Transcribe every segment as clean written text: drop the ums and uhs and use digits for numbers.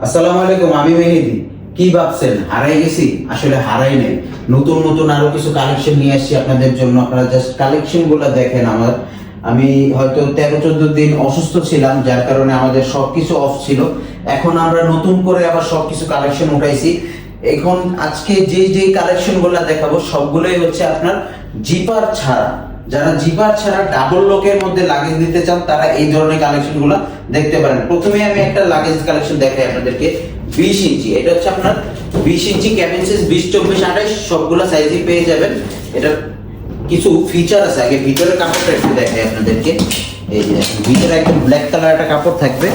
আসসালামু আলাইকুম, আমি মেহেদি। কি ভাবছেন হারাই গেছি? আসলে হারাই নাই। নতুন নতুন আরো কিছু কালেকশন নিয়ে আসছি আপনাদের জন্য। আপনারা জাস্ট কালেকশন গুলো দেখেন। আমি হয়তো 13-14 দিন অসুস্থ ছিলাম, যার কারণে আমাদের সবকিছু অফ ছিল। এখন আমরা নতুন করে আবার সবকিছু কালেকশন উঠাইছি। এখন আজকে যে কালেকশন গুলা দেখাবো সবগুলোই হচ্ছে আপনার জিপার ছাড়া। যারা জিপার ছাড়া ডাবল লকের মধ্যে লাগেজ দিতে চান তারা এই ধরনের কালেকশন গুলো দেখতে পারেন। প্রথমে আমি একটা লাগেজ কালেকশন দেখাই আপনাদেরকে। 20 ইঞ্চি, এটা হচ্ছে আপনার 20 ইঞ্চি ক্যাবিন সাইজ, 20, 24, 28 সবগুলো সাইজই পেয়ে যাবেন। এটা কিছু ফিচার আছে, আগে ভিতরের কাপড়টা একটু দেখাই আপনাদেরকে। এই যে দেখেন, ভিতরে একদম ব্ল্যাক কালার একটা কাপড় থাকবে,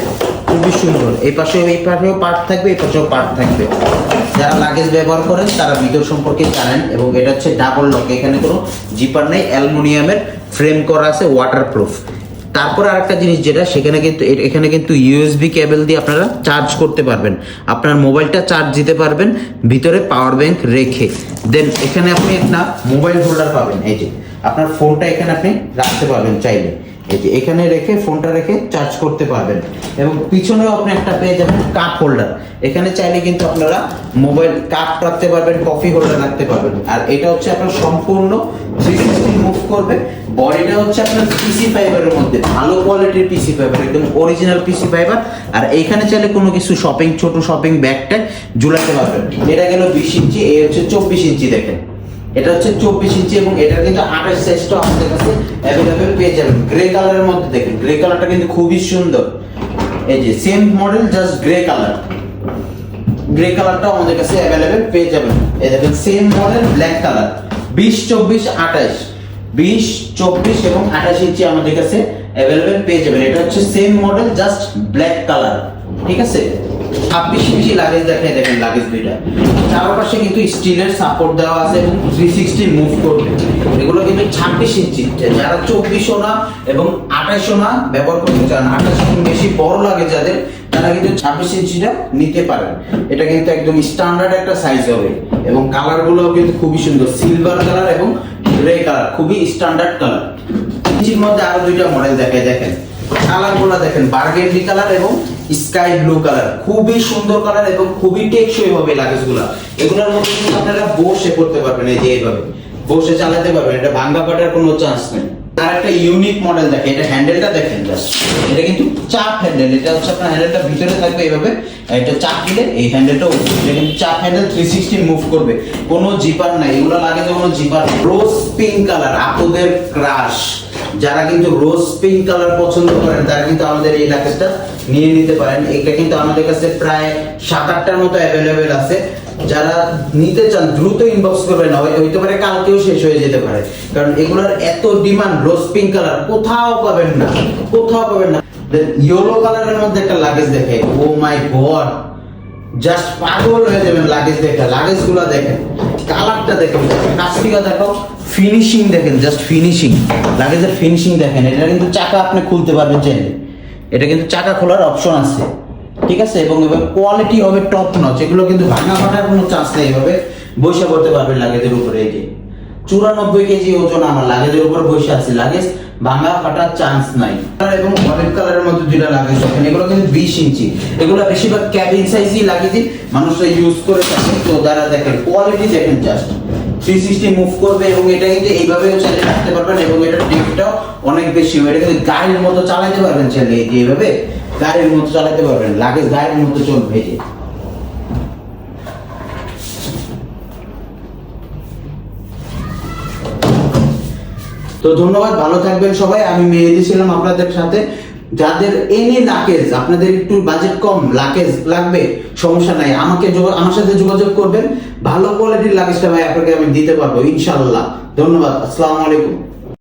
খুবই সুন্দর। এই পাশেও পার্ট থাকবে, এই পাশেও পার্ট থাকবে। যারা লাগেজ ব্যবহার করেন তারা ভিতর সম্পর্কে জানেন। এবং এটা হচ্ছে ডাবল লক, এখানে কোনো জিপার নেই, অ্যালুমিনিয়ামের ফ্রেম করা আছে, ওয়াটারপ্রুফ। তারপর আরেকটা জিনিস যেটা, এখানে কিন্তু ইউএসবি কেবল দিয়ে আপনারা চার্জ করতে পারবেন, আপনার মোবাইলটা চার্জ দিতে পারবেন ভিতরে পাওয়ার ব্যাংক রেখে। দেন এখানে আপনি একটা মোবাইল হোল্ডার পাবেন। এই যে আপনার ফোনটা এখানে আপনি রাখতে পারবেন চাইলে, এই যে এখানে রেখে ফোনটা রেখে চার্জ করতে পারবেন। এবং পিছনেও আপনি একটা পেয়ে যাবেন কাপ হোল্ডার। এখানে চাইলে কিন্তু আপনারা মোবাইল কাপ রাখতে পারবেন, কফি হোল্ডার রাখতে পারবেন। আর এটা হচ্ছে আপনার সম্পূর্ণ 360 মুভ করবে। বডিটা হচ্ছে আপনার পিসি ফাইবারের মধ্যে, ভালো কোয়ালিটির পিসি ফাইবার, একদম অরিজিনাল পিসি ফাইবার। আর এইখানে চাইলে কোনো কিছু ছোট শপিং ব্যাগ ট্যাগ ঝুলাতে পারবেন। এটা গেল 20 ইঞ্চি, এই হচ্ছে 24 ইঞ্চি। দেখেন এটা হচ্ছে 24 ইঞ্চি এবং এটা কিন্তু 28 সাইজটা আমাদের কাছে অ্যাভেলেবেল পেয়ে যাবেন। গ্রে কালারের মধ্যে দেখেন, গ্রে কালারটা কিন্তু খুবই সুন্দর। এই যে same model, just grey colour. Grey কালারটা আমাদের কাছে অ্যাভেলেবেল পেয়ে যাবেন। এই দেখেন সেম মডেল, ব্ল্যাক কালার, 20, 24, 28, 20, 24 এবং 28 ইঞ্চি আমাদের কাছে অ্যাভেলেবেল পেয়ে যাবেন। এটা হচ্ছে same model, just black colour. ঠিক আছে, 26 ইঞ্চি লাগেজ দেখেন লাগেজ দুইটা। চারপাশে কিন্তু স্টিলের সাপোর্ট দেওয়া আছে এবং 360 মুভ করবে। এগুলো কিন্তু 26 ইঞ্চি। যারা 24 না এবং 28 না ব্যবহার করতে চান, 28 বেশি বড় লাগে যাদের, তারা কিন্তু 26 ইঞ্চিটা নিতে পারেন। এটা কিন্তু একদম স্ট্যান্ডার্ড একটা সাইজ হবে এবং কালারগুলোও কিন্তু খুবই সুন্দর, সিলভার কালার এবং গ্রে কালার, খুবই স্ট্যান্ডার্ড কালার। ইঞ্চির মধ্যে আরো দুইটা মডেল দেখেন। কালারগুলো দেখেন, বার্গেন্ডি কালার এবং স্কাই ব্লু কালার, খুবই সুন্দর কালার এবং খুবই টেকসই হবে লাগেজগুলো। এগুলোর মধ্যে কিন্তু আপনারা বসে করতে পারবেন, এই যে এইভাবে বসে চালাতে পারবেন, এটা ভাঙা ফাটার কোনো চান্স নেই। আর একটা ইউনিক মডেল দেখেন, এটা হ্যান্ডেলটা দেখেন জাস্ট, এটা কিন্তু চাপ হ্যান্ডেল। এটা হচ্ছে আপনার হ্যান্ডেলটা ভিতরে থাকবে এইভাবে, এটা চাপ দিলে এই হ্যান্ডেলটা উঠবে। এটা কিন্তু চাপ হ্যান্ডেল, 360 মুভ করবে, কোনো জিপার নাই। এগুলো লাগে তো কোনো জিপার। রোজ পিঙ্ক কালার, আপনাদের ক্রাশ। যারা কিন্তু রোজ পিঙ্ক কালার পছন্দ করেন তারা কিন্তু আমাদের এই লাগেজটা নিয়ে নিতে পারেন। এটা কিন্তু আমাদের কাছে প্রায় 7-8টার মতো অ্যাভেলেবেল আছে। যারা নিতে চান দ্রুত ইনবক্স করবেন, হইতে পারে কালকেও শেষ হয়ে যেতে পারে, কারণ এগুলোর এত ডিমান্ড। রোজ পিঙ্ক কালার কোথাও পাবেন না। ইয়েলো কালারের মধ্যে একটা লাগেজ দেখে, ও মাই গড, জাস্ট পাগল হয়ে যাবেন লাগেজ দেখে। লাগেজগুলো দেখেন, কালারটা দেখেন, কাস্টিকা দেখো, ফিনিশিং দেখেন, জাস্ট ফিনিশিং, লাগেজের ফিনিশিং দেখেন। এটা কিন্তু চাকা আপনি খুলতে পারবেন চাইলে, এটা কিন্তু চাকা খোলার অপশন আছে। ঠিক আছে, এবং কোয়ালিটি হবে টপ নচ। এগুলো কিন্তু ভাঙা ফাটার কোনো চান্স নেই, এভাবে বসে করতে পারবেন লাগেজের উপরে। এই যে 94 কেজি ওজন আমার লাগেজের উপর বসে আছে, লাগেজ ভাঙা ফাটার চান্স নাই। এবং অরেঞ্জ কালারের মধ্যে যেটা লাগেজ দেখেন, এগুলো কিন্তু 20 ইঞ্চি। এগুলো বেশিরভাগ ক্যাবিন সাইজই লাগেজ মানুষরা ইউজ করে থাকে। তো যারা দেখেন কোয়ালিটি দেখেন, জাস্ট 360 মুভ করবে এবং এটা কিন্তু এইভাবেও চালিয়ে রাখতে পারবেন। এবং এটার ডিপটাও অনেক বেশি, এটা কিন্তু গাড়ির মতো চালাতে পারবেন চাইলে, এই যে এইভাবে গাড়ির মতো চালাতে পারবেন, লাগেজ গাড়ির মতো চলবে। এই যে তো ধন্যবাদ, ভালো থাকবেন সবাই। আমি মেহেদি ছিলাম আপনাদের সাথে। যাদের এনি লাগেজ, আপনাদের একটু বাজেট কম, লাগেজ লাগবে, সমস্যা নাই, আমার সাথে যোগাযোগ করবেন। ভালো কোয়ালিটির লাগেজটা ভাই আপনাকে আমি দিতে পারবো ইনশাআল্লাহ। ধন্যবাদ, আসসালামু আলাইকুম।